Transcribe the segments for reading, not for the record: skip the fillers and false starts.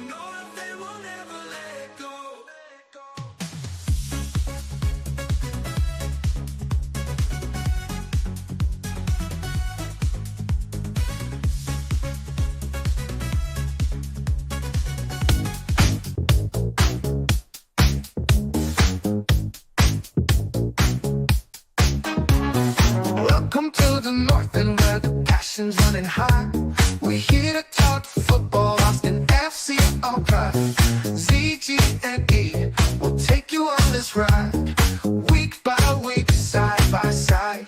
north, they will never let go. Welcome to the north and where the passion's running high. We're here to talk football, Austin FC, all right. ZG and E will take you on this ride. Week by week, side by side.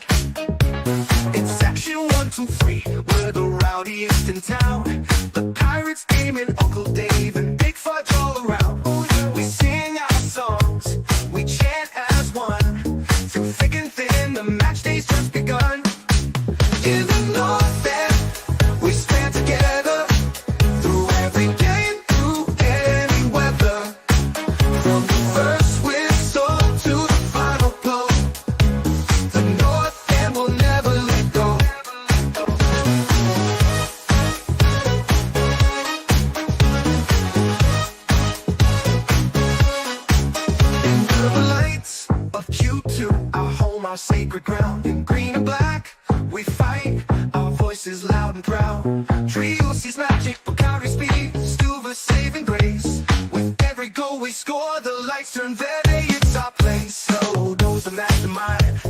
It's section 1, 2, 3, we're the rowdiest in town. The Pirates, Damon, Uncle Dave, and Big Fudge all around. We sing our songs, we chant as one. Through thick and thin, the match day's just begun. In the north end, we stand together. Through every game, through any weather. From the first whistle to the final blow. The north end will never let go. In the lights of Q2, our home, our sacred ground. In green and black, we fight, our voices loud and proud. Trio sees magic, Bacardi speed, Stuva saving grace. With every goal we score, the lights turn verde, it's our place. So knows the mastermind,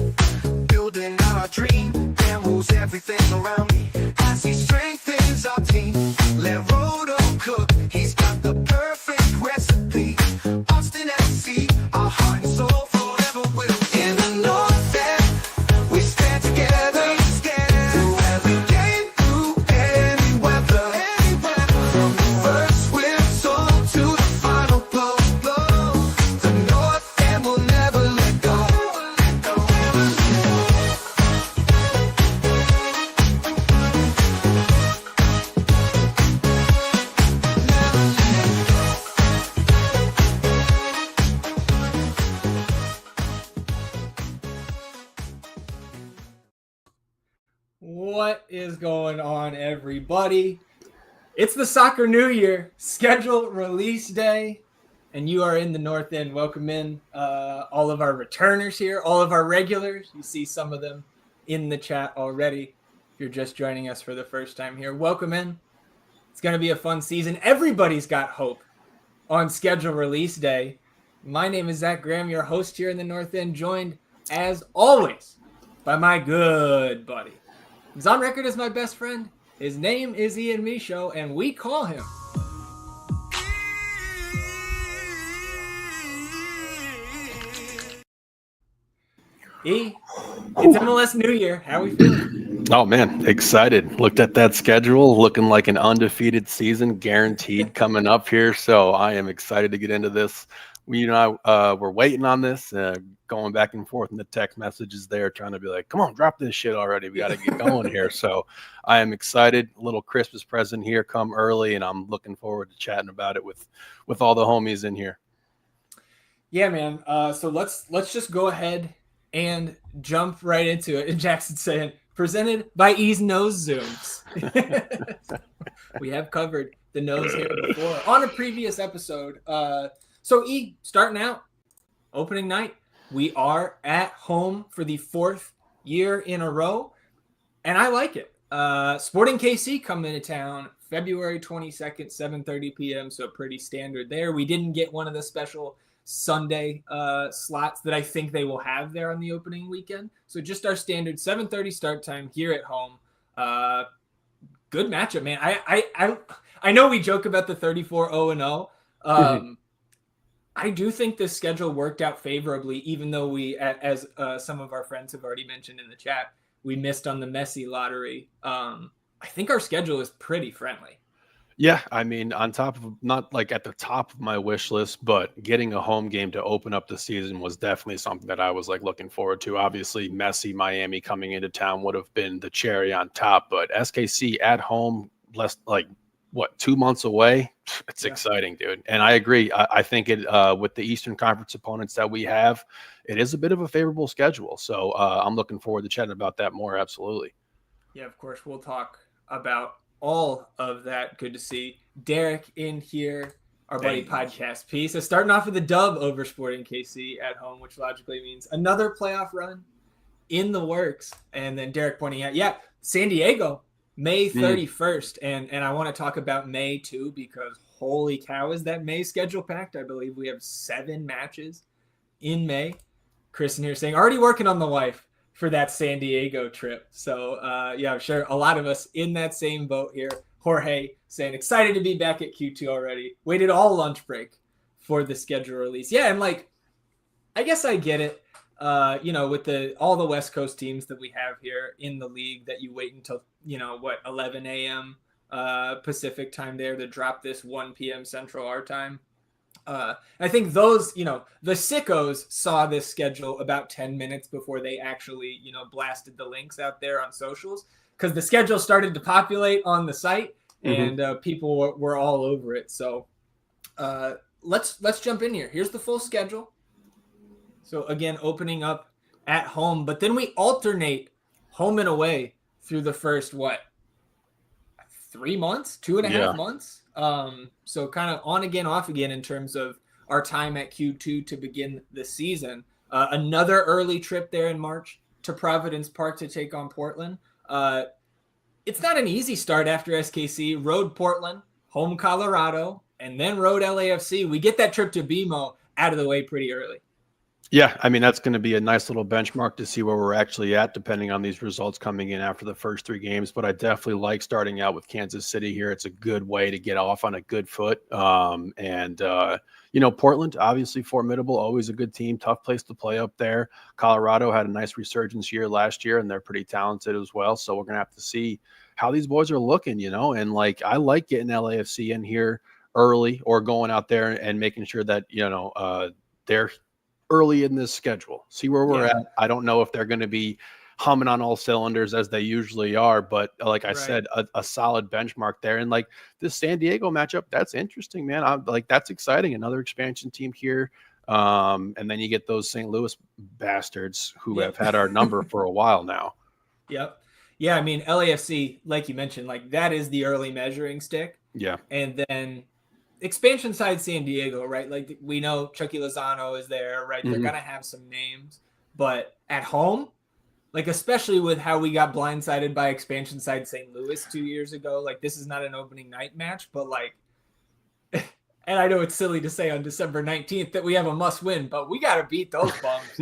building our dream. Dan rules everything around me, as he strengthens our team. Let Rodo cook, he's got the perfect recipe. Austin FC, our heart and soul forever will. In the north end, we stand together. Through every game, through any weather. From the first whistle to the final blow. The north end will never let go. What is going on, everybody? It's the Soccer New Year, schedule release day, and you are in the North End. Welcome in all of our returners here, all of our regulars. You see some of them in the chat already. If you're just joining us for the first time here, welcome in. It's going to be a fun season. Everybody's got hope on schedule release day. My name is Zach Graham, your host here in the North End, joined, as always, by my good buddy. He's on record as my best friend. His name is Ian Michaud, and we call him E. It's MLS New Year. How are we feeling? Oh, man, excited. Looked at that schedule, looking like an undefeated season guaranteed coming up here. So I am excited to get into this. We're waiting on this, going back and forth in the text messages there, trying to be like, come on, drop this shit already. We got to get going here. So I am excited. A little Christmas present here come early, and I'm looking forward to chatting about it with all the homies in here. Yeah, man. So let's just go ahead and jump right into it. And Jackson saying, presented by E's Nose Zooms. We have covered the nose hair before on a previous episode. So E, starting out, opening night, we are at home for the 4th year in a row, and I like it. Sporting KC coming into town February 22nd, 7:30 p.m., so pretty standard there. We didn't get one of the special Sunday slots that I think they will have there on the opening weekend. So just our standard 7:30 start time here at home. Good matchup, man. I know we joke about the 34-0-0. I do think this schedule worked out favorably, even though we, as some of our friends have already mentioned in the chat, we missed on the Messi lottery. I think our schedule is pretty friendly. Yeah, I mean, on top of, not like at the top of my wish list, but getting a home game to open up the season was definitely something that I was like looking forward to. Obviously, Messi, Miami coming into town would have been the cherry on top, but SKC at home, less like what, 2 months away? It's exciting, dude. And I agree. I think it with the Eastern Conference opponents that we have, it is a bit of a favorable schedule. So I'm looking forward to chatting about that more. Absolutely. Yeah, of course. We'll talk about all of that. Good to see Derek in here, our buddy Podcast Piece. So starting off with a dub over Sporting KC at home, which logically means another playoff run in the works. And then Derek pointing out, yeah, San Diego, May 31st. And I want to talk about May too, because holy cow, is that May schedule packed? I believe we have 7 matches in May. Chris in here saying, already working on the wife for that San Diego trip. So yeah, I'm sure a lot of us in that same boat here. Jorge saying, excited to be back at Q2 already. Waited all lunch break for the schedule release. Yeah, and like, I guess I get it. With all the West Coast teams that we have here in the league, that you wait until 11 a.m. Pacific time there to drop this 1 p.m. Central our time. I think those, the sickos saw this schedule about 10 minutes before they actually, blasted the links out there on socials, because the schedule started to populate on the site and people were all over it. So let's jump in here. Here's the full schedule. So again, opening up at home, but then we alternate home and away through the first, 3 months, 2.5 months. So kind of on again, off again in terms of our time at Q2 to begin the season. Another early trip there in March to Providence Park to take on Portland. It's not an easy start after SKC. Road Portland, home Colorado, and then road LAFC. We get that trip to BMO out of the way pretty early. Yeah, I mean, that's going to be a nice little benchmark to see where we're actually at, depending on these results coming in after the first 3 games. But I definitely like starting out with Kansas City here. It's a good way to get off on a good foot. Portland, obviously formidable, always a good team, tough place to play up there. Colorado had a nice resurgence year last year, and they're pretty talented as well. So we're going to have to see how these boys are looking, and like, I like getting LAFC in here early, or going out there and making sure that, they're early in this schedule, see where we're at. I don't know if they're going to be humming on all cylinders as they usually are, but like I said, a solid benchmark there. And like this San Diego matchup, that's interesting, man. I'm like, that's exciting. Another expansion team here. And then you get those St. Louis bastards who have had our number for a while now. Yep. Yeah. I mean, LAFC, like you mentioned, like that is the early measuring stick. Yeah. And then expansion side San Diego, right? Like we know Chucky Lozano is there, right? They're going to have some names, but at home, like, especially with how we got blindsided by expansion side St. Louis 2 years ago, like this is not an opening night match, but like, and I know it's silly to say on December 19th that we have a must win, but we got to beat those bums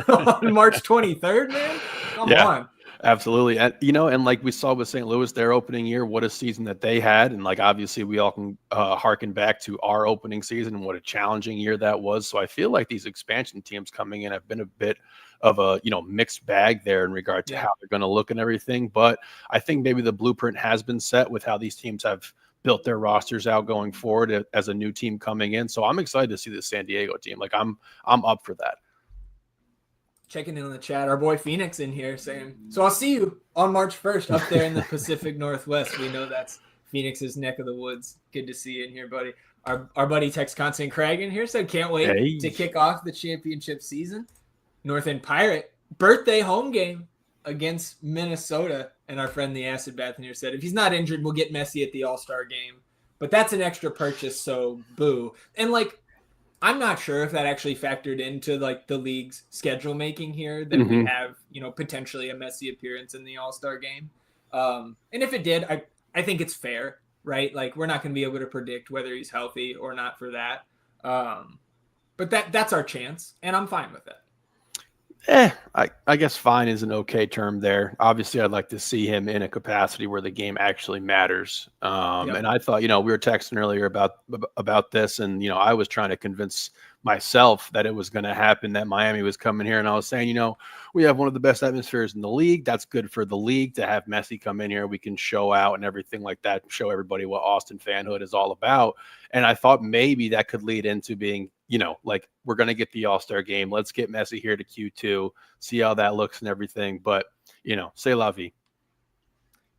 on March 23rd, man. Come on. Absolutely. And, and like we saw with St. Louis, their opening year, what a season that they had. And like, obviously we all can harken back to our opening season and what a challenging year that was. So I feel like these expansion teams coming in have been a bit of a, mixed bag there in regard to how they're going to look and everything. But I think maybe the blueprint has been set with how these teams have built their rosters out going forward as a new team coming in. So I'm excited to see the San Diego team. Like I'm up for that. Checking in on the chat, our boy Phoenix in here saying, so I'll see you on March 1st up there in the Pacific Northwest. We know that's Phoenix's neck of the woods. Good to see you in here, buddy. Our buddy Tex Constant Craig in here said, can't wait to kick off the championship season. North End Pirate birthday home game against Minnesota. And our friend the Acid Bath in here said, if he's not injured, we'll get Messi at the All-Star game. But that's an extra purchase, so boo. And like, I'm not sure if that actually factored into like the league's schedule making here that we have, potentially a Messi appearance in the All-Star game. And if it did, I think it's fair, right? Like we're not going to be able to predict whether he's healthy or not for that. But that's our chance, and I'm fine with it. I guess fine is an okay term there. Obviously, I'd like to see him in a capacity where the game actually matters. And I thought, we were texting earlier about this, and I was trying to convince myself that it was going to happen, that Miami was coming here, and I was saying, we have one of the best atmospheres in the league. That's good for the league to have Messi come in here. We can show out and everything like that, show everybody what Austin fanhood is all about. And I thought maybe that could lead into being, like we're going to get the All-Star game. Let's get Messi here to Q2, see how that looks and everything. But, c'est la vie.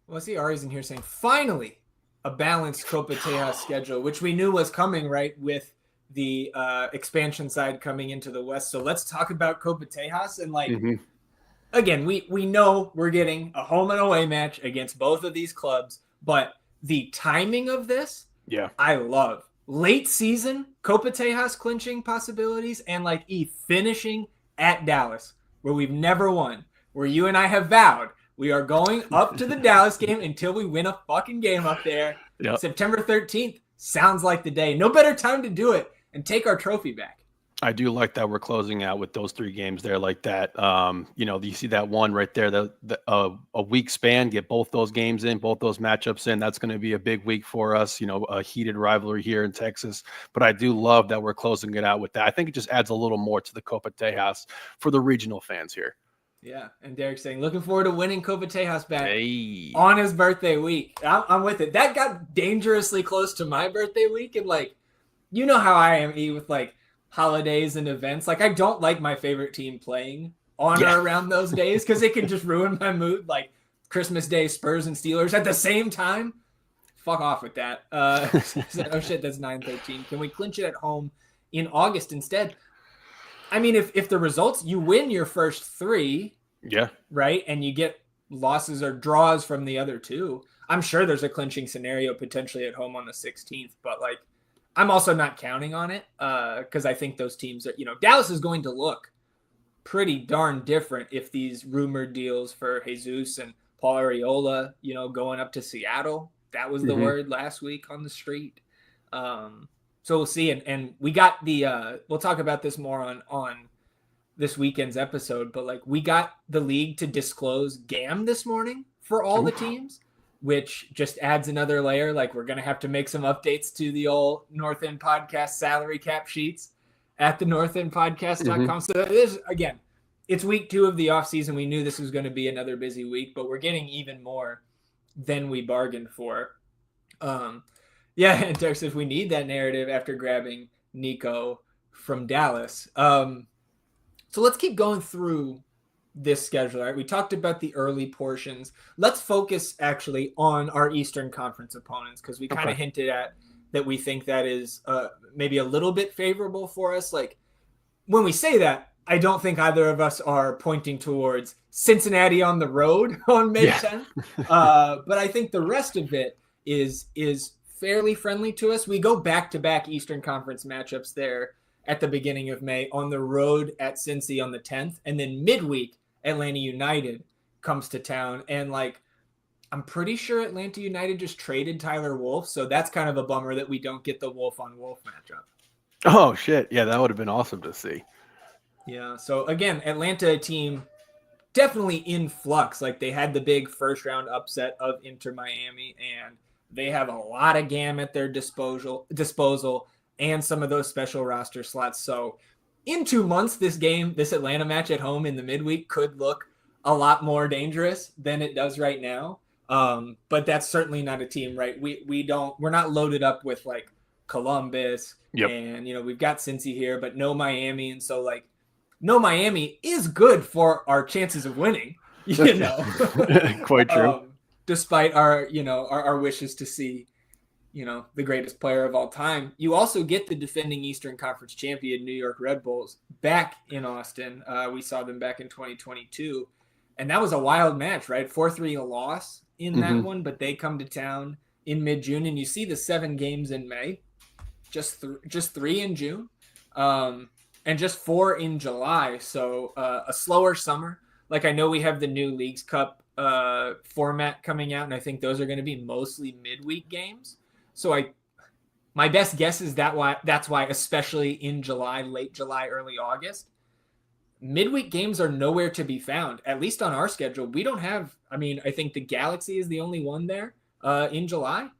Well, I see Ari's in here saying, finally, a balanced Copa Tejas schedule, which we knew was coming, right, with the expansion side coming into the West. So let's talk about Copa Tejas. And like, again, we know we're getting a home and away match against both of these clubs, but the timing of this, Yeah. I love. Late season, Copa Tejas clinching possibilities, and like finishing at Dallas, where we've never won, where you and I have vowed we are going up to the Dallas game until we win a fucking game up there. Yep. September 13th sounds like the day. No better time to do it and take our trophy back. I do like that we're closing out with those 3 games there like that. You see that one right there, a week span, get both those games in, both those matchups in. That's going to be a big week for us, a heated rivalry here in Texas. But I do love that we're closing it out with that. I think it just adds a little more to the Copa Tejas for the regional fans here. Yeah, and Derek's saying, looking forward to winning Copa Tejas back on his birthday week. I'm with it. That got dangerously close to my birthday week. And, like, you know how I am, with, like, holidays and events. Like, I don't like my favorite team playing on or around those days because it can just ruin my mood. Like, Christmas Day, Spurs and Steelers at the same time. Fuck off with that. Oh, shit, that's 9/13. Can we clinch it at home in August instead? I mean, if the results, you win your first 3, right, and you get losses or draws from the other 2, I'm sure there's a clinching scenario potentially at home on the 16th, but like I'm also not counting on it because I think those teams are, Dallas is going to look pretty darn different if these rumored deals for Jesus and Paul Arriola, going up to Seattle, that was the word last week on the street. So we'll see. And we got we'll talk about this more on this weekend's episode, but like we got the league to disclose GAM this morning for all the teams, which just adds another layer. Like we're going to have to make some updates to the old North End Podcast salary cap sheets at the northendpodcast.com. So it is, again, it's week 2 of the off season. We knew this was going to be another busy week, but we're getting even more than we bargained for. Yeah, and Derek says we need that narrative after grabbing Nico from Dallas. So let's keep going through this schedule. Right? We talked about the early portions. Let's focus actually on our Eastern Conference opponents because we kind of hinted at that we think that is maybe a little bit favorable for us. Like when we say that, I don't think either of us are pointing towards Cincinnati on the road on May 10th. But I think the rest of it is fairly friendly to us. We go back-to-back Eastern Conference matchups there at the beginning of May on the road at Cincy on the 10th. And then midweek, Atlanta United comes to town. And like, I'm pretty sure Atlanta United just traded Tyler Wolff. So that's kind of a bummer that we don't get the Wolff-on-Wolff matchup. Oh, shit. Yeah, that would have been awesome to see. Yeah. So again, Atlanta team definitely in flux. Like they had the big first round upset of Inter Miami, and they have a lot of GAM at their disposal and some of those special roster slots. So in 2 months, this Atlanta match at home in the midweek could look a lot more dangerous than it does right now. But that's certainly not a team, right? We're not loaded up with like Columbus and, we've got Cincy here, but no Miami. And so like, no Miami is good for our chances of winning, Quite true. Despite our, our wishes to see, the greatest player of all time. You also get the defending Eastern Conference champion New York Red Bulls back in Austin. We saw them back in 2022, and that was a wild match, right? 4-3 loss in that one, but they come to town in mid-June, and you see the 7 games in May, just 3 in June. And just 4 in July. So a slower summer. Like I know we have the new Leagues Cup format coming out, and I think those are going to be mostly midweek games. So my best guess is that's why, especially in July, late July, early August, midweek games are nowhere to be found. At least on our schedule, we don't have. I mean, I think the Galaxy is the only one there in July.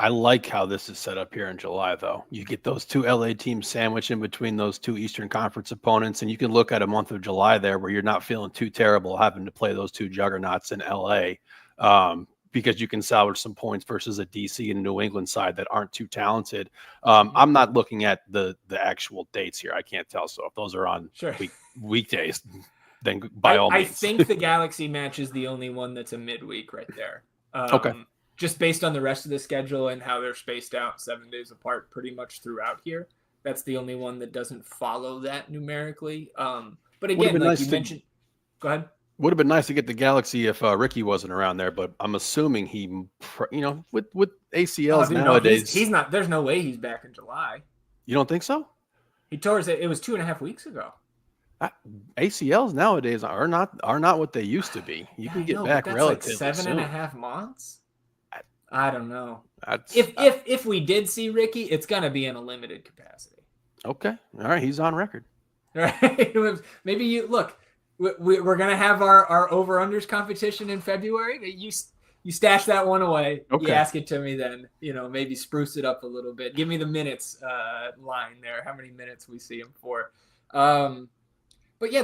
I like how this is set up here in July, though. You get those 2 LA teams sandwiched in between those 2 Eastern Conference opponents, and you can look at a month of July there where you're not feeling too terrible having to play those 2 juggernauts in LA because you can salvage some points versus a DC and New England side that aren't too talented. I'm not looking at the actual dates here. I can't tell. So if those are on weekdays, then by all means. I think the Galaxy match is the only one that's a midweek right there. Okay. Just based on the rest of the schedule and how they're spaced out 7 days apart pretty much throughout here. That's the only one that doesn't follow that numerically. But again, like you mentioned, go ahead. Would have been nice to get the Galaxy if Ricky wasn't around there, but I'm assuming with Oh, ACLs dude, no, nowadays. he's not. There's no way he's back in July. You don't think so? He tore it. It was 2.5 weeks ago. ACLs nowadays are not what they used to be. You Yeah, can I get know, back but that's relatively like seven soon. and a half months. I don't know. That's If we did see Ricky, it's gonna be in a limited capacity. okay. All right, he's on record. Right? Maybe you look. We're gonna have our over unders competition in February. You stash that one away. Okay. You ask it to me then. Maybe spruce it up a little bit. Give me the minutes line there. How many minutes we see him for? But yeah,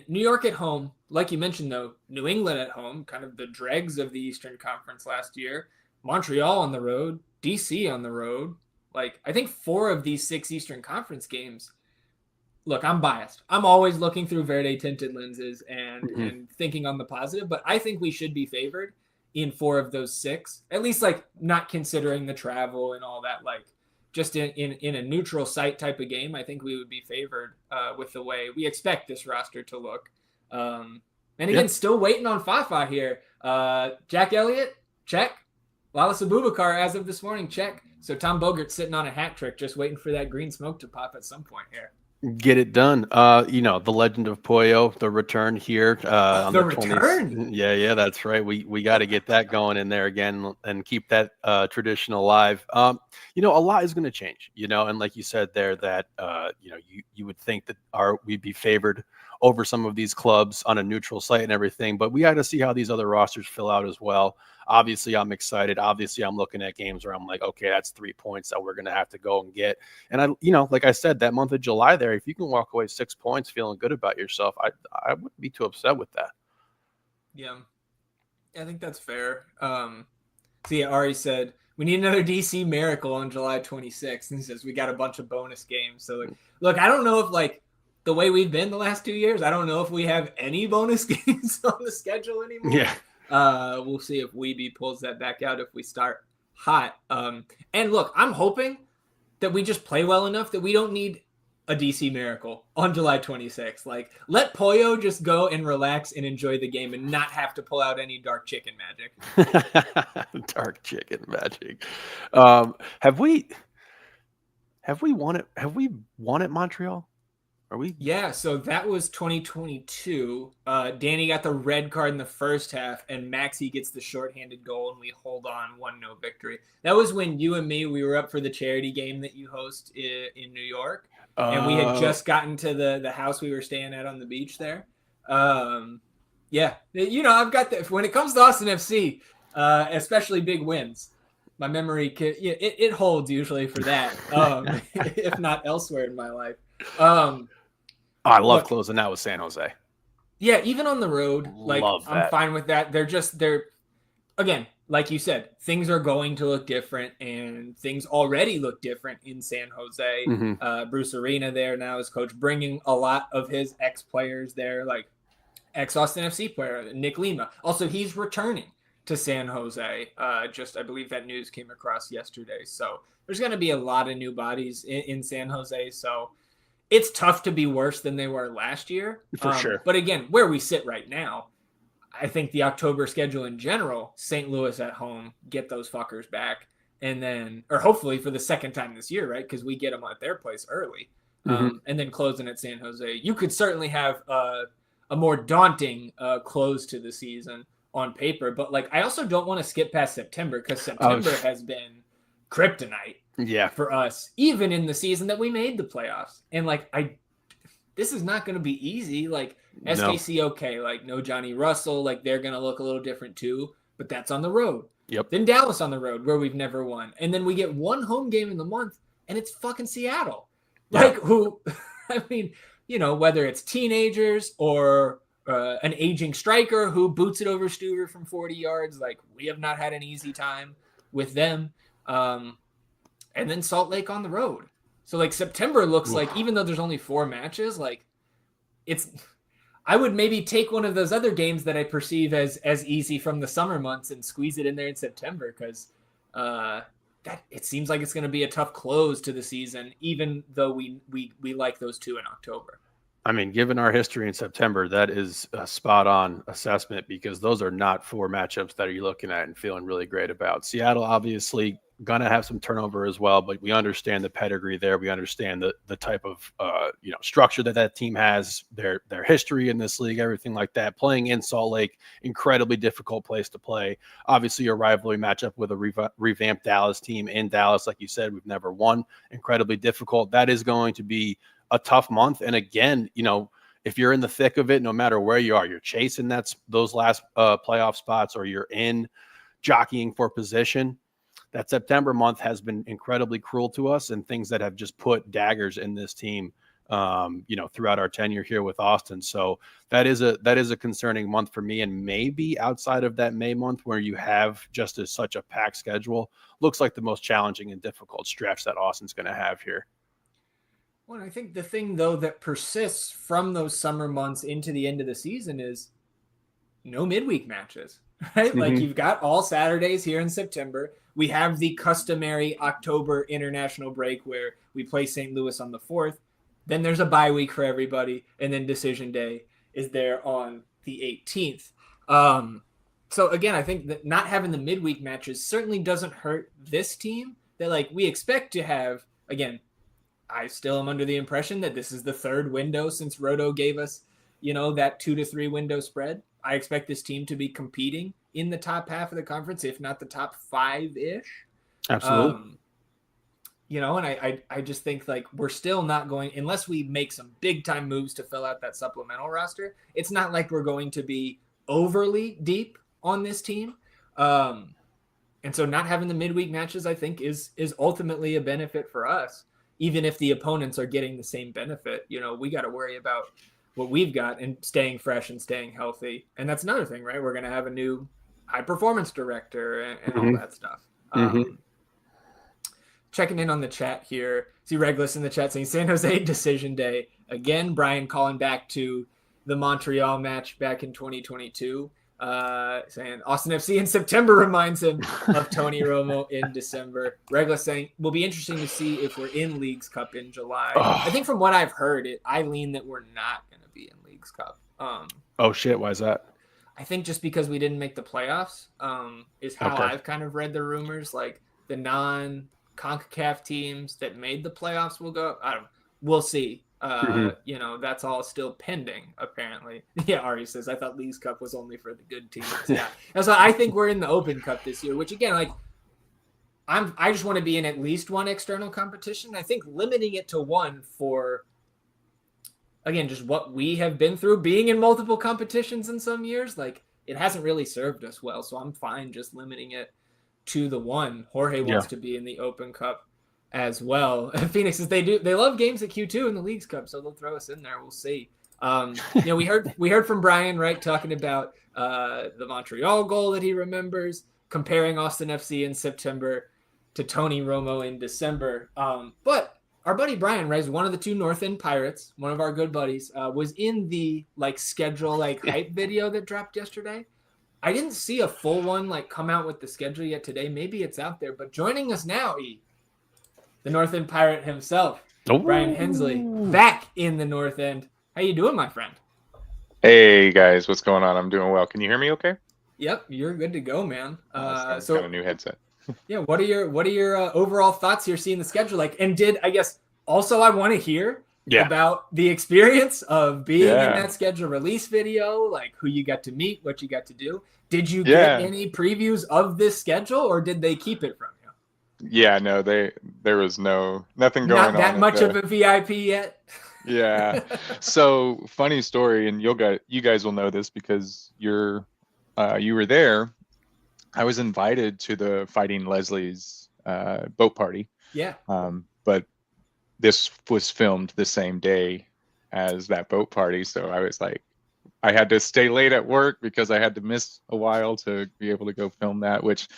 New York at home, like you mentioned though, New England at home, kind of the dregs of the Eastern Conference last year. Montreal on the road, DC on the road. Like I think 4 of these 6 Eastern Conference games. Look, I'm biased. I'm always looking through Verde tinted lenses and thinking on the positive, but I think we should be favored in 4 of those 6, at least like not considering the travel and all that, like just in a neutral site type of game. I think we would be favored with the way we expect this roster to look. And again, still waiting on Fafa here. Jack Elliott, check. Wallace Abubakar, as of this morning, check. So Tom Bogert's sitting on a hat trick, just waiting for that green smoke to pop at some point here. Get it done. The legend of Pollo, the return here. On the return. 20s. Yeah, that's right. We got to get that going in there again and keep that tradition alive. A lot is going to change. And like you said there, that you would think that we'd be favored over some of these clubs on a neutral site and everything, but we got to see how these other rosters fill out as well. Obviously, I'm excited. Obviously, I'm looking at games where I'm like, okay, that's 3 points that we're going to have to go and get. And like I said, that month of July there, if you can walk away 6 points feeling good about yourself, I wouldn't be too upset with that. Yeah, I think that's fair. Ari said, we need another DC miracle on July 26th. And he says, we got a bunch of bonus games. So, look, I don't know if, the way we've been the last 2 years, I don't know if we have any bonus games on the schedule anymore. Yeah. We'll see if Weeby pulls that back out if we start hot. And look, I'm hoping that we just play well enough that we don't need a DC miracle on July 26th. Let Pollo just go and relax and enjoy the game and not have to pull out any dark chicken magic. Dark chicken magic. Have we won it? Have we won at Montreal? Are we? Yeah, so that was 2022. Danny got the red card in the first half, and Maxey gets the shorthanded goal, and we hold on 1-0 victory. That was when you and me, we were up for the charity game that you host in New York, and we had just gotten to the house we were staying at on the beach there. Yeah, I've got that. When it comes to Austin FC, especially big wins, my memory, it holds usually for that, if not elsewhere in my life. I love closing out with San Jose. Yeah, even on the road, I'm fine with that. They're again, like you said, things are going to look different, and things already look different in San Jose. Bruce Arena there now as coach, bringing a lot of his ex-players there, like ex-Austin FC player Nick Lima. Also, he's returning to San Jose. I believe that news came across yesterday. So there's going to be a lot of new bodies in San Jose. So it's tough to be worse than they were last year. For sure. But again, where we sit right now, I think the October schedule in general, St. Louis at home, get those fuckers back. And then, or hopefully for the second time this year, right? Because we get them at their place early. And then closing at San Jose. You could certainly have a more daunting close to the season on paper. But I also don't want to skip past September, because September has been kryptonite. Yeah, for us, even in the season that we made the playoffs. And this is not going to be easy. SKC, no. Okay, no Johnny Russell, they're going to look a little different too, but that's on the road. Yep. Then Dallas on the road, where we've never won. And then we get one home game in the month, and it's fucking Seattle. Yeah. Whether it's teenagers or an aging striker who boots it over Stuver from 40 yards, we have not had an easy time with them. And then Salt Lake on the road. So September looks like, even though there's only 4 matches, I would maybe take one of those other games that I perceive as easy from the summer months and squeeze it in there in September, because that it seems like it's going to be a tough close to the season, even though we like those 2 in October. I mean, given our history in September, that is a spot on assessment because those are not 4 matchups that you're looking at and feeling really great about. Seattle, obviously, going to have some turnover as well, but we understand the pedigree there. We understand the type of structure that team has, their history in this league, everything like that. Playing in Salt Lake, incredibly difficult place to play. Obviously, a rivalry matchup with a revamped Dallas team in Dallas, like you said, we've never won. Incredibly difficult. That is going to be a tough month. And again, if you're in the thick of it, no matter where you are, you're chasing those last playoff spots, or you're in jockeying for position. That September month has been incredibly cruel to us, and things that have just put daggers in this team, throughout our tenure here with Austin. So that is a concerning month for me. And maybe outside of that May month, where you have just such a packed schedule, looks like the most challenging and difficult stretch that Austin's going to have here. Well, I think the thing, though, that persists from those summer months into the end of the season is no midweek matches, right? Like, you've got all Saturdays here in September. We have the customary October international break where we play St. Louis on the 4th. Then there's a bye week for everybody. And then decision day is there on the 18th. So, again, I think that not having the midweek matches certainly doesn't hurt this team. That, we expect to have, again, I still am under the impression that this is the third window since Roto gave us, that 2 to 3 window spread. I expect this team to be competing in the top half of the conference, if not the top 5-ish. Absolutely. And I just think we're still not going, unless we make some big time moves to fill out that supplemental roster. It's not like we're going to be overly deep on this team. And so not having the midweek matches, I think, is ultimately a benefit for us. Even if the opponents are getting the same benefit, we got to worry about what we've got and staying fresh and staying healthy. And that's another thing, right? We're going to have a new high performance director and all that stuff. Checking in on the chat here. See Reglis in the chat saying San Jose decision day. Again, Brian calling back to the Montreal match back in 2022. Saying Austin FC in September reminds him of Tony Romo in December. Regla saying will be interesting to see if we're in Leagues Cup in July. I think from what I've heard, I lean that we're not going to be in Leagues Cup. Oh shit! Why is that? I think just because we didn't make the playoffs is how Okay. I've kind of read the rumors. Like the non-CONCACAF teams that made the playoffs will go. We'll see. That's all still pending, apparently. Yeah, Ari says, I thought Leagues Cup was only for the good teams. Yeah. And so I think we're in the Open Cup this year, which again, I just want to be in at least one external competition. I think limiting it to one for, again, just what we have been through being in multiple competitions in some years, it hasn't really served us well. So I'm fine just limiting it to the one. Jorge wants to be in the Open Cup as well. Phoenix says they love games at Q2 in the Leagues Cup, so they'll throw us in there. We'll see. We heard from Brian, right, talking about the Montreal goal that he remembers, comparing Austin FC in September to Tony Romo in December. But our buddy Brian, right, one of the 2 North End Pirates, one of our good buddies, was in the schedule hype video that dropped yesterday. I didn't see a full one come out with the schedule yet today. Maybe it's out there, but joining us now, the North End Pirate himself, Brian Hensley, back in the North End. How you doing, my friend? Hey guys, what's going on? I'm doing well. Can you hear me okay? Yep, you're good to go, man. Got a new headset. Yeah, what are your overall thoughts here seeing the schedule like? And I want to hear about the experience of being in that schedule release video, who you got to meet, what you got to do. Did you get any previews of this schedule, or did they keep it from you? Yeah, no, there was nothing going on. Not that much of a VIP yet. Yeah. So funny story, and you guys will know this because you were there. I was invited to the Fighting Leslie's boat party. Yeah. But this was filmed the same day as that boat party, so I was I had to stay late at work because I had to miss a while to be able to go film that. Which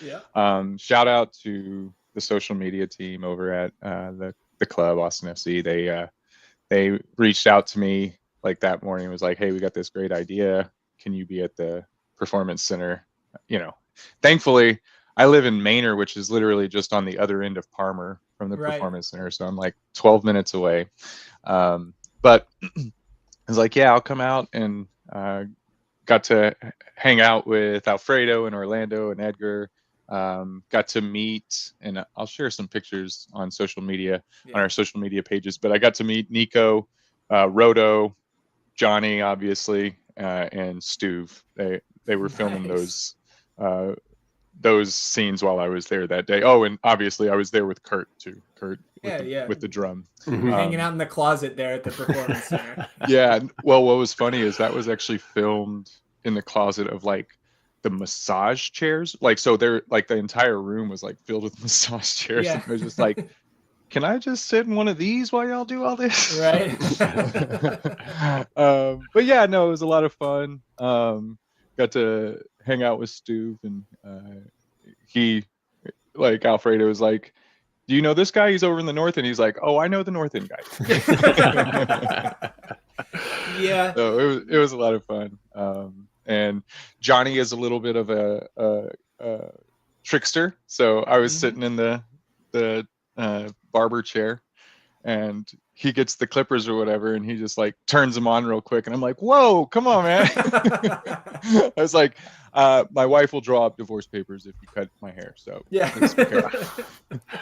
shout out to the social media team over at the club, Austin FC. They reached out to me that morning and was like, hey, we got this great idea. Can you be at the Performance Center? Thankfully, I live in Manor, which is literally just on the other end of Parmer from the Performance Center. So I'm 12 minutes away. But was like, yeah, I'll come out, and got to hang out with Alfredo and Orlando and Edgar. Got to meet, and I'll share some pictures on social media, on our social media pages, but I got to meet Nico, Roto, Johnny, obviously, and Stuve. They were filming those scenes while I was there that day. Oh, and obviously I was there with Kurt too. Kurt with the drum. Hanging out in the closet there at the performance center. Yeah. Well, what was funny is that was actually filmed in the closet of like the massage chairs. Like, so they're like, the entire room was like filled with massage chairs. Yeah. And it was just like, can I just sit in one of these while y'all do all this? Right. But yeah, no, it was a lot of fun. Got to hang out with Stu, and he, like, Alfredo was like, do you know this guy? He's over in the north, and he's like, oh, I know the north end guy. Yeah. So it was a lot of fun. And Johnny is a little bit of a trickster. So I was sitting in the barber chair, and he gets the clippers or whatever, and he just like turns them on real quick, and I'm like, whoa, come on, man. I was like, my wife will draw up divorce papers if you cut my hair. So yeah.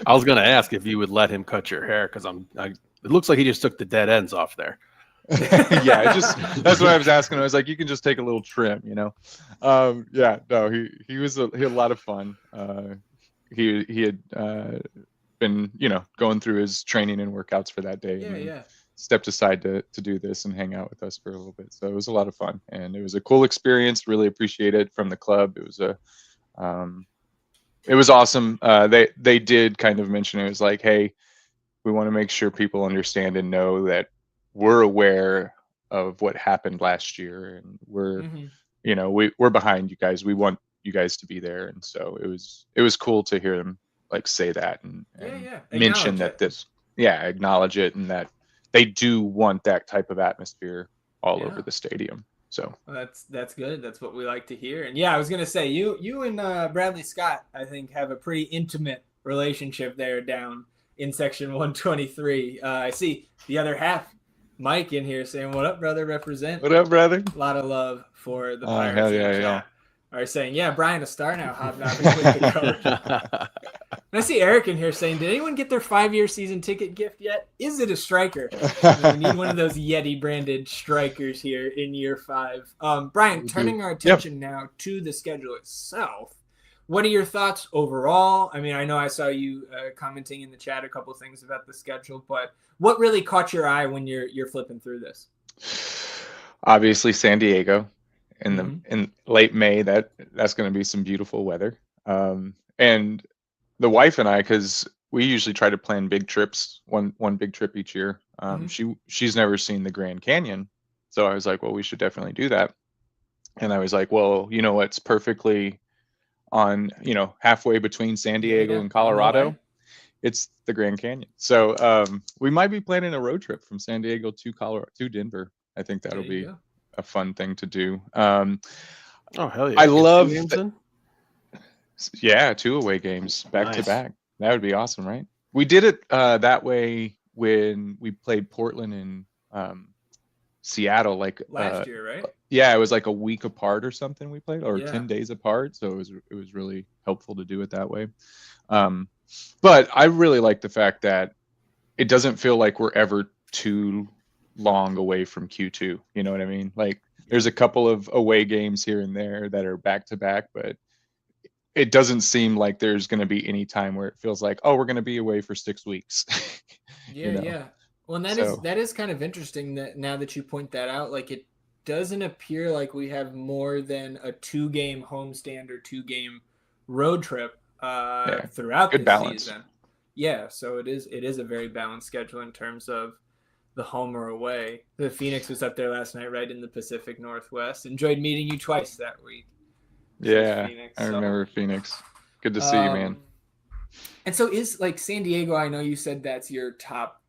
I was gonna ask if you would let him cut your hair, because it looks like he just took the dead ends off there. Yeah, that's what I was asking. I was like, you can just take a little trim, you know. Yeah, no, he had a lot of fun. He had been, you know, going through his training and workouts for that day, and stepped aside to do this and hang out with us for a little bit. So it was a lot of fun, and it was a cool experience. Really appreciate it from the club. It was awesome. They did kind of mention, it was like, hey, we want to make sure people understand and know that we're aware of what happened last year, and we're you know, we're behind you guys. We want you guys to be there. And so it was cool to hear them like say that and mention that acknowledge it, and that they do want that type of atmosphere all over the stadium. So well, that's good. That's what we like to hear. And yeah, I was gonna say you and Bradley Scott, I think, have a pretty intimate relationship there down in section 123. I see the other half, Mike, in here saying, "What up, brother? Represent." What up, brother? A lot of love for the Pirates. Hell yeah. Are saying, yeah, Brian, a star now, hobnobbing with the coach. And I see Eric in here saying, did anyone get their 5-year season ticket gift yet? Is it a striker? We need one of those Yeti branded strikers here in year 5. Brian, turning our attention now to the schedule itself, what are your thoughts overall? I mean, I know I saw you commenting in the chat a couple things about the schedule, but what really caught your eye when you're flipping through this? Obviously, San Diego. In late May, that's going to be some beautiful weather. And the wife and I, because we usually try to plan big trips, one big trip each year. She's never seen the Grand Canyon, so I was like, well, we should definitely do that. And I was like, well, you know, it's perfectly on, you know, halfway between San Diego and Colorado. It's the Grand Canyon, so we might be planning a road trip from San Diego to Denver. I think that'll be a fun thing to do. Oh hell yeah! I love 2 away games back to back. That would be awesome, right? We did it that way when we played Portland and Seattle, like last year, right? Yeah, it was like a week apart or something. We played, or 10 days apart, so it was really helpful to do it that way. But I really like the fact that it doesn't feel like we're ever too long away from Q2. You know what I mean? Like, there's a couple of away games here and there that are back to back, but it doesn't seem like there's going to be any time where it feels like, oh, we're going to be away for 6 weeks. Yeah. Well, and that is kind of interesting that now that you point that out, like, it doesn't appear like we have more than a 2-game homestand or 2-game road trip throughout the season. Yeah, so it is a very balanced schedule in terms of the home or away. The Phoenix was up there last night, right in the Pacific Northwest. Enjoyed meeting you twice that week. Yeah, Phoenix, I remember Phoenix. Good to see you, man. And so is like San Diego, I know you said that's your top,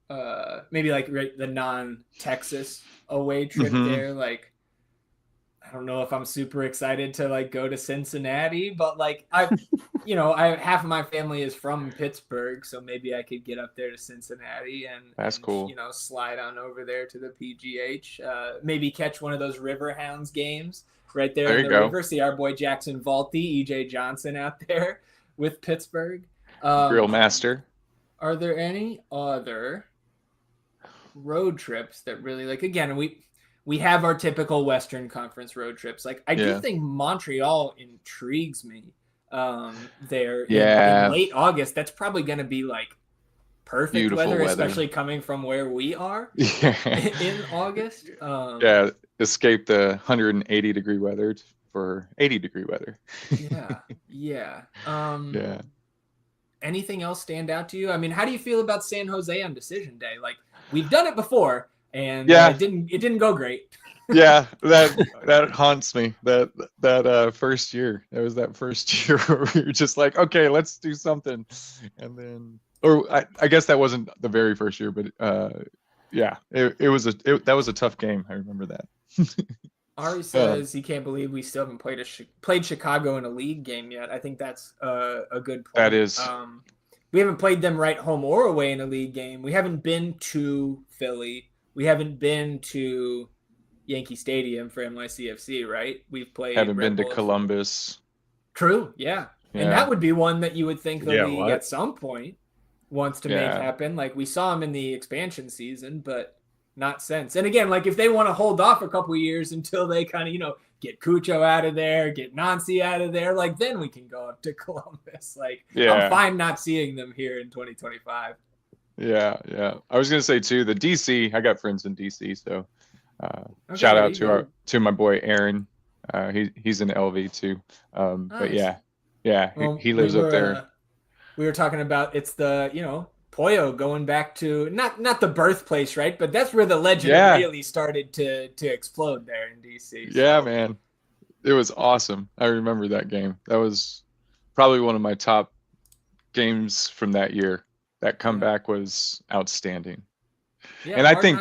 maybe like the non-Texas away trip there. Like, I don't know if I'm super excited to like go to Cincinnati, but like I half of my family is from Pittsburgh, so maybe I could get up there to Cincinnati That's cool. slide on over there to the PGH. Maybe catch one of those Riverhounds games right there in the river. See our boy Jackson Valti, EJ Johnson out there with Pittsburgh. Grill master. Are there any other road trips that really like? Again, we have our typical Western Conference road trips. Like I do think Montreal intrigues me. There in late August, that's probably going to be like perfect Beautiful weather, especially coming from where we are in August. Escape the 180-degree weather for 80-degree weather. Yeah. Anything else stand out to you? I mean, how do you feel about San Jose on decision day? Like we've done it before, and it didn't go great. That haunts me. That first year. It was that first year where we were just like, okay, let's do something, and then, or I guess that wasn't the very first year, but that was a tough game. I remember that. Ari says he can't believe we still haven't played Chicago in a league game yet. I think that's a good point. That is. We haven't played them right home or away in a league game. We haven't been to Philly. We haven't been to Yankee Stadium for NYCFC, right? We've played. Haven't been to Columbus. True, yeah. And that would be one that you would think the league at some point wants to make happen. Like we saw them in the expansion season, but not since. And again, like if they want to hold off a couple of years until they kind of, get Cucho out of there, get Nancy out of there, like then we can go up to Columbus. Like I'm fine not seeing them here in 2025. Yeah. I was gonna say too, the DC. I got friends in DC, so shout out to my boy Aaron. He's in LV too. Nice. But he lives up there. We were talking about it's the Pollo going back to not the birthplace, right? But that's where the legend really started to explode there in DC. So. Yeah, man. It was awesome. I remember that game. That was probably one of my top games from that year. That comeback was outstanding. Yeah, and I think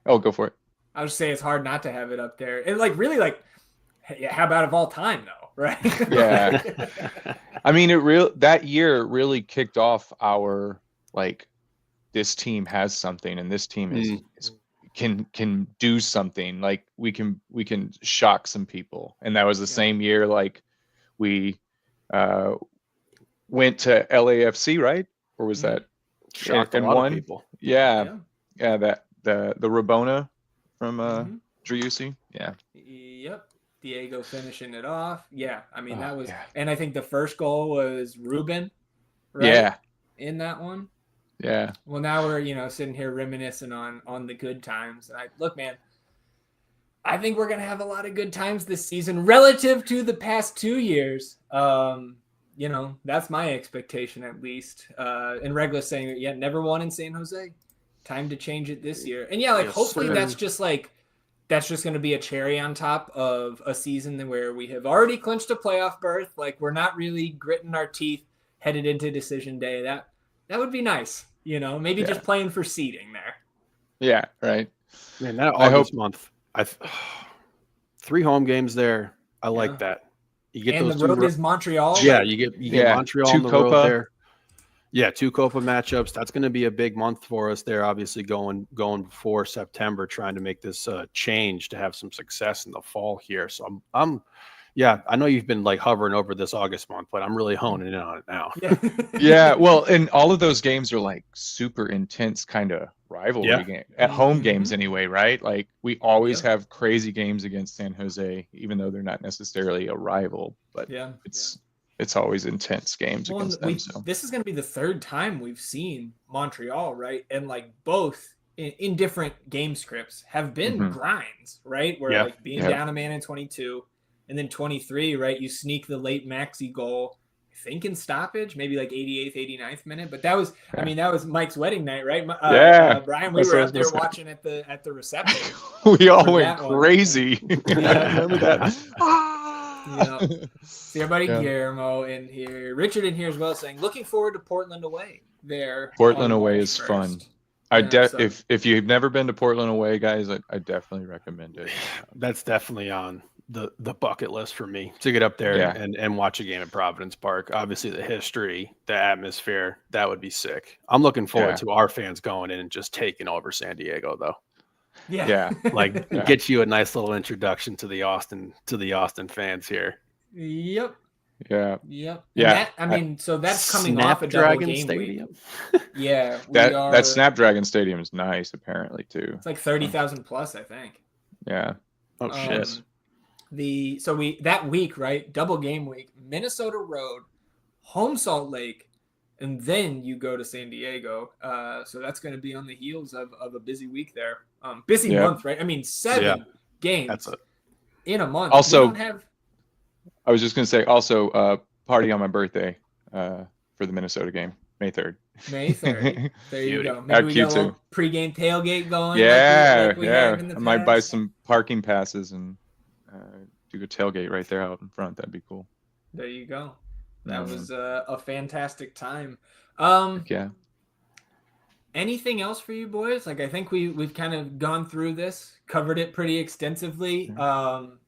go for it. I would say it's hard not to have it up there. And how about of all time though, right? Yeah. I mean, that year really kicked off our this team has something, and this team can do something. Like we can shock some people, and that was the same year. Like we went to LAFC, right? Or was that shocked a lot of people? Yeah. That the Rabona from Driussi. Yeah. Yep. Diego finishing it off. Yeah. I mean, that was, and I think the first goal was Ruben, right? Yeah. In that one. Yeah. Well, now we're, sitting here reminiscing on the good times. And look, man, I think we're going to have a lot of good times this season relative to the past 2 years. That's my expectation at least. And Regla's saying, never won in San Jose. Time to change it this year. And hopefully that's just going to be a cherry on top of a season where we have already clinched a playoff berth. Like we're not really gritting our teeth headed into decision day. That would be nice. Maybe just playing for seeding there. Yeah. Right. Man, that August month, 3 home games there. I like that. You get and those the road is Montreal. Yeah, you get Montreal on the road there. Yeah, 2 Copa matchups. That's going to be a big month for us there. Obviously, going before September, trying to make this change to have some success in the fall here. So I know you've been hovering over this August month, but I'm really honing in on it now. Yeah. Well, and all of those games are super intense kind of rivalry game at home games anyway, right? Like we always have crazy games against San Jose, even though they're not necessarily a rival, but it's always intense games against them. So this is going to be the 3rd time we've seen Montreal, right? And both in different game scripts have been grinds, right? Where being down a man in 22 and then 23, right? You sneak the late Maxi goal, I think in stoppage, maybe 88th, 89th minute. But that was Mike's wedding night, right? Brian, we were out there watching at the reception. We all went crazy. Remember that? See our buddy Guillermo in here, Richard in here as well, saying looking forward to Portland away. Portland away is fun. So- If you've never been to Portland away, guys, I definitely recommend it. That's definitely on the bucket list for me to get up there Yeah. and watch a game at Providence Park. Obviously, the history, the atmosphere, that would be sick. I'm looking forward to our fans going in and just taking over San Diego, though. Yeah. Like Yeah. get you a nice little introduction to the Austin fans here. Yep. Yeah. Yep. Yeah. So that's coming off a double Snapdragon game Stadium. week. Yeah. That Snapdragon Stadium is nice, apparently, too. It's like 30,000 plus, I think. Yeah. Oh shit. That week, right? Double game week, Minnesota Road, home Salt Lake, and then you go to San Diego. So that's going to be on the heels of a busy week there. Busy month, right? I mean, 7 games That's it. in a month. Also, We don't have... I was just going to say, also, party on my birthday for the Minnesota game, May 3rd. May 3rd. There you go. How Maybe we cute, get a little pregame tailgate going. Yeah, like we have in the I might buy past. some parking passes and do a tailgate right there out in front. That'd be cool. There you go. That Mhm. was a fantastic time. Yeah. Anything else for you boys? Like, I think we've kind of gone through this, covered it pretty extensively.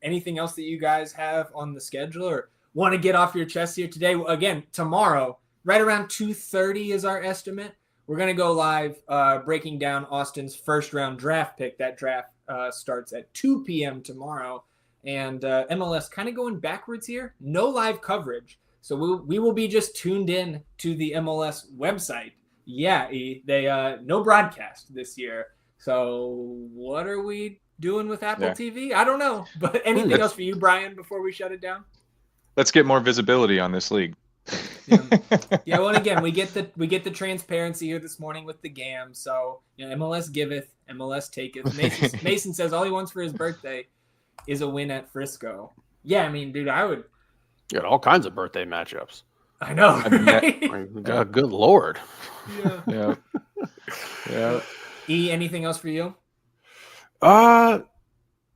Anything else that you guys have on the schedule or want to get off your chest here today? Again, tomorrow, right around 2:30 is our estimate. We're going to go live breaking down Austin's first round draft pick. That draft starts at 2 p.m. tomorrow. And MLS kind of going backwards here. No live coverage. So we will be just tuned in to the MLS website. Yeah, they no broadcast this year. So what are we doing with Apple TV? I don't know. But anything else for you, Brian, before we shut it down? Let's get more visibility on this league. Yeah, well, and again, we get the transparency here this morning with the GAM. So MLS giveth, MLS taketh. Mason says all he wants for his birthday is a win at Frisco. Yeah, I mean, dude, I would. You got all kinds of birthday matchups. I know. Right? Good Lord. Yeah. Yeah. E, anything else for you?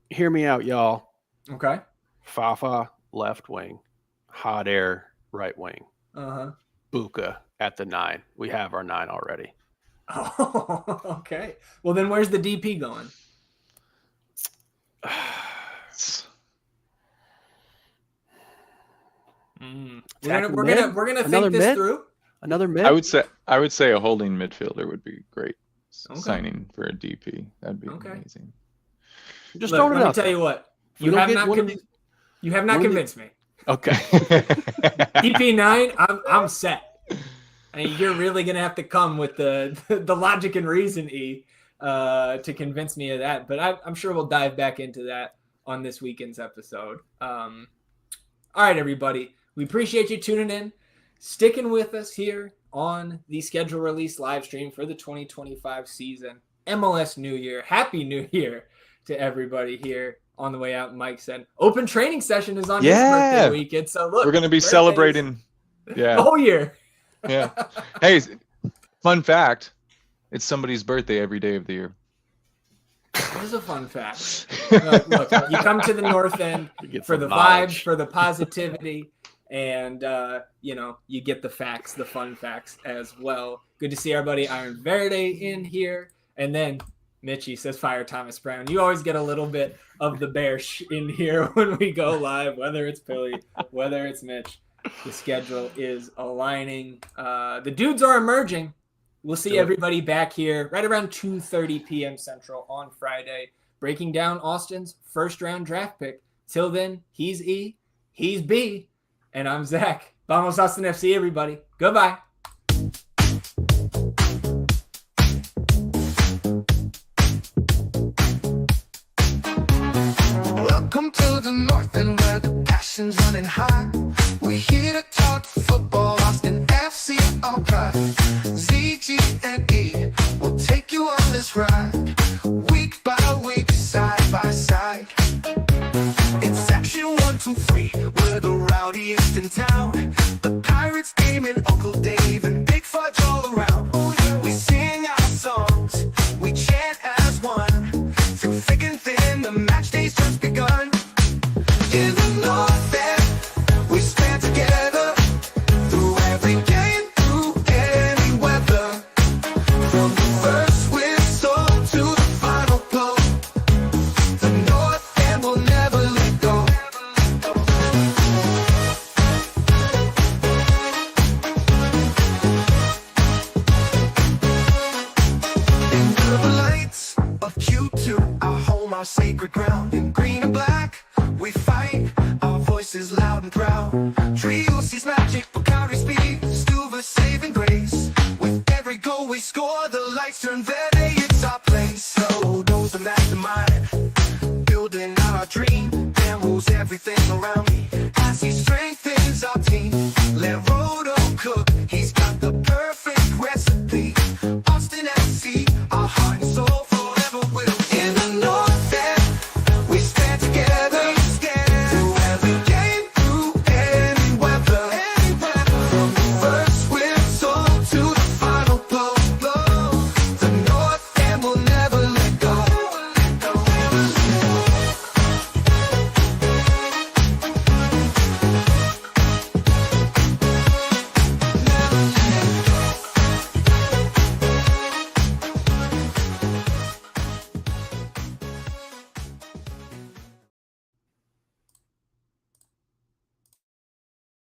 Hear me out, y'all. Okay. Fafa left wing, Hot Air right wing, Uh-huh. Buka at the 9. We have our 9 already. Oh, okay. Well, then where's the DP going? We're gonna think this through. Another mid. I would say a holding midfielder would be great. Signing for a DP. That'd be amazing. Just Look, throwing it let me out tell there. you what. You have not convinced me. Okay. DP9, I'm set. I mean, you're really gonna have to come with the logic and reason, E, to convince me of that. But I'm sure we'll dive back into that on this weekend's episode. All right, everybody. We appreciate you tuning in, sticking with us here on the schedule release live stream for the 2025 season. MLS New Year. Happy New Year to everybody here on the way out. Mike said open training session is on his birthday weekend. So look, we're going to be celebrating. The whole year. Yeah. Hey, fun fact. It's somebody's birthday every day of the year. That is a fun fact. Look, you come to the North End for the vibes, for the positivity, and you get the facts, the fun facts as well. Good to see our buddy Iron Verde in here. And then Mitchie says fire Thomas Brown. You always get a little bit of the bear in here when we go live, whether it's Billy, whether it's Mitch. The schedule is aligning. The dudes are emerging. We'll see everybody back here right around 2:30 p.m. Central on Friday, breaking down Austin's first round draft pick. Till then, he's E, he's B, and I'm Zach. Vamos Austin FC, everybody. Goodbye. Welcome to the North End where the passion's running high. We're here to talk football, Austin FC, all right. ZG and E will take you on this ride. Week by week, side by side. It's section 1, 2, 3. We're the rowdiest in town. The Pirates, Damon, Uncle Dave, and Big Fudge all around. We sing our songs, we chant as one. Through thick and thin, the match day's just begun. In the North End, we stand together. Through every game, through any weather. From the first win our sacred ground. In green and black, we fight, our voices loud and proud. Trio sees magic, Bacardi speed, Stuva saving grace. With every goal we score, the lights turn verde, it's our place. So those the mastermind, building our dream. Dan rules everything around me, as he strengthens our team. Let Rodo cook, he's got the perfect recipe.